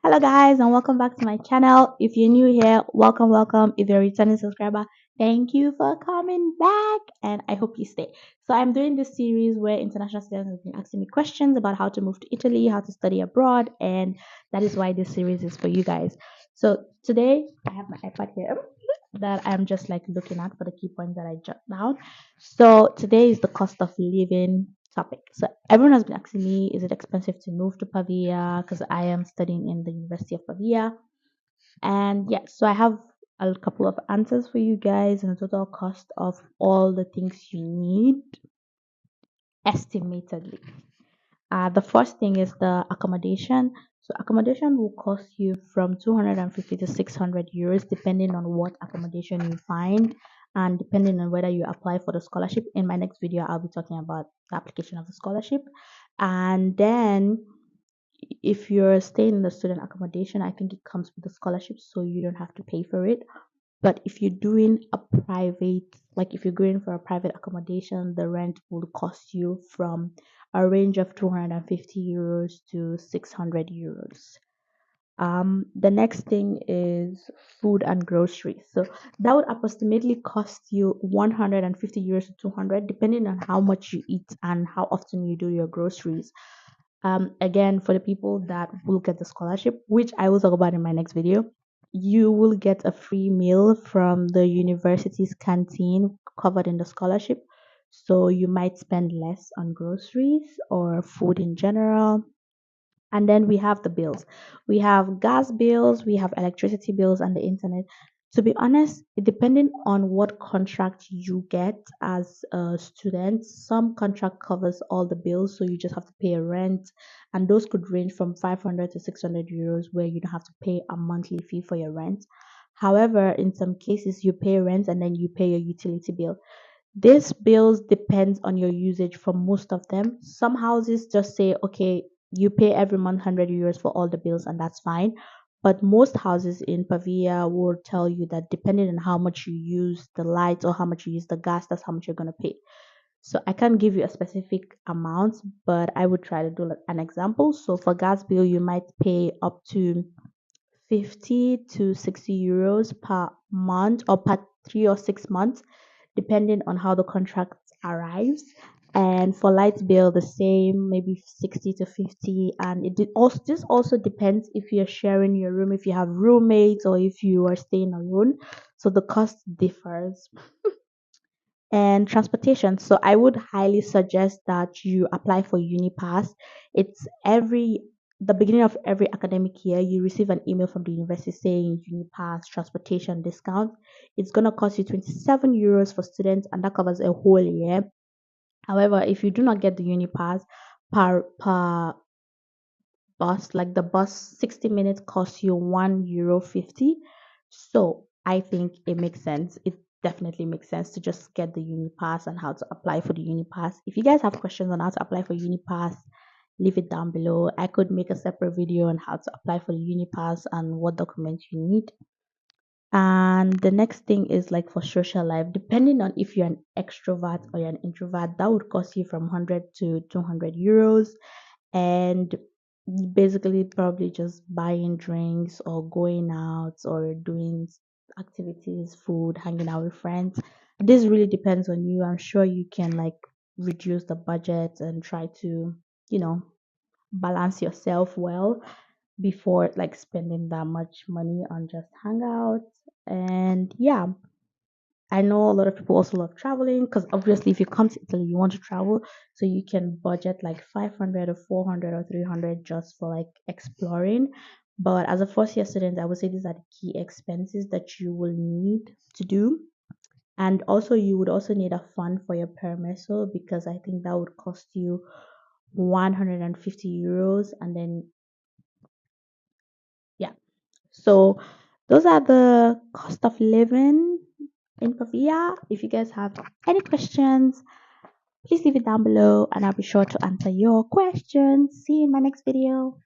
Hello guys and welcome back to my channel. If you're new here, welcome. If you're a returning subscriber, thank you for coming back and I hope you stay. So I'm doing this series where international students have been asking me questions about how to move to Italy, how to study abroad, and that is why this series is for you guys. So today I have my iPad here that I'm just like looking at for the key points that I jot down. So today is the cost of living topic. So everyone has been asking me, is it expensive to move to Pavia? Because I am studying in the University of Pavia. And yeah, so I have a couple of answers for you guys and the total cost of all the things you need estimatedly. The first thing is the accommodation. So accommodation will cost you from 250 to 600 euros depending on what accommodation you find and depending on whether you apply for the scholarship. In my next video, I'll be talking about the application of the scholarship. And then if you're staying in the student accommodation, I think it comes with the scholarship, so you don't have to pay for it. But if you're doing a private, like if you're going for a private accommodation, the rent will cost you from a range of 250 euros to 600 euros. The next thing is food and groceries. So that would approximately cost you 150 euros to 200, depending on how much you eat and how often you do your groceries. Again, for the people that will get the scholarship, which I will talk about in my next video, you will get a free meal from the university's canteen covered in the scholarship. So you might spend less on groceries or food in general. And then we have the bills. We have gas bills, we have electricity bills, and the internet. To be honest, depending on what contract you get as a student, some contract covers all the bills, so you just have to pay a rent, and those could range from 500 to 600 euros, where you don't have to pay a monthly fee for your rent. However, in some cases, you pay rent and then you pay your utility bill. These bills depends on your usage for most of them. Some houses just say, okay, you pay every month 100 euros for all the bills, and that's fine. But most houses in Pavia will tell you that depending on how much you use the lights or how much you use the gas, that's how much you're going to pay. So I can't give you a specific amount, but I would try to do like an example. So for gas bill, you might pay up to 50 to 60 euros per month or per 3 or 6 months, depending on how the contract arrives. And for light bill, the same, maybe 60 to 50. And also this also depends if you're sharing your room, if you have roommates, or if you are staying alone. So the cost differs. And transportation. So I would highly suggest that you apply for UniPass. It's every the beginning of every academic year, you receive an email from the university saying UniPass transportation discount. It's gonna cost you 27 euros for students, and that covers a whole year. However, if you do not get the UniPass per bus, like the bus 60 minutes costs you €1 50. So I think it makes sense. It definitely makes sense to just get the UniPass and how to apply for the UniPass. If you guys have questions on how to apply for UniPass, leave it down below. I could make a separate video on how to apply for the UniPass and what documents you need. And the next thing is like for social life, depending on if you're an extrovert or you're an introvert, that would cost you from 100 to 200 euros. And basically probably just buying drinks or going out or doing activities, food, hanging out with friends. This really depends on you. I'm sure you can like reduce the budget and try to, you know, balance yourself well before like spending that much money on just hangouts. And yeah, I know a lot of people also love traveling because obviously, if you come to Italy, you want to travel, so you can budget like 500 or 400 or 300 just for like exploring. But as a first year student, I would say these are the key expenses that you will need to do. And also, you would also need a fund for your permesso because I think that would cost you 150 euros. And then, yeah, so those are the cost of living in Pavia. If you guys have any questions, please leave it down below and I'll be sure to answer your questions. See you in my next video.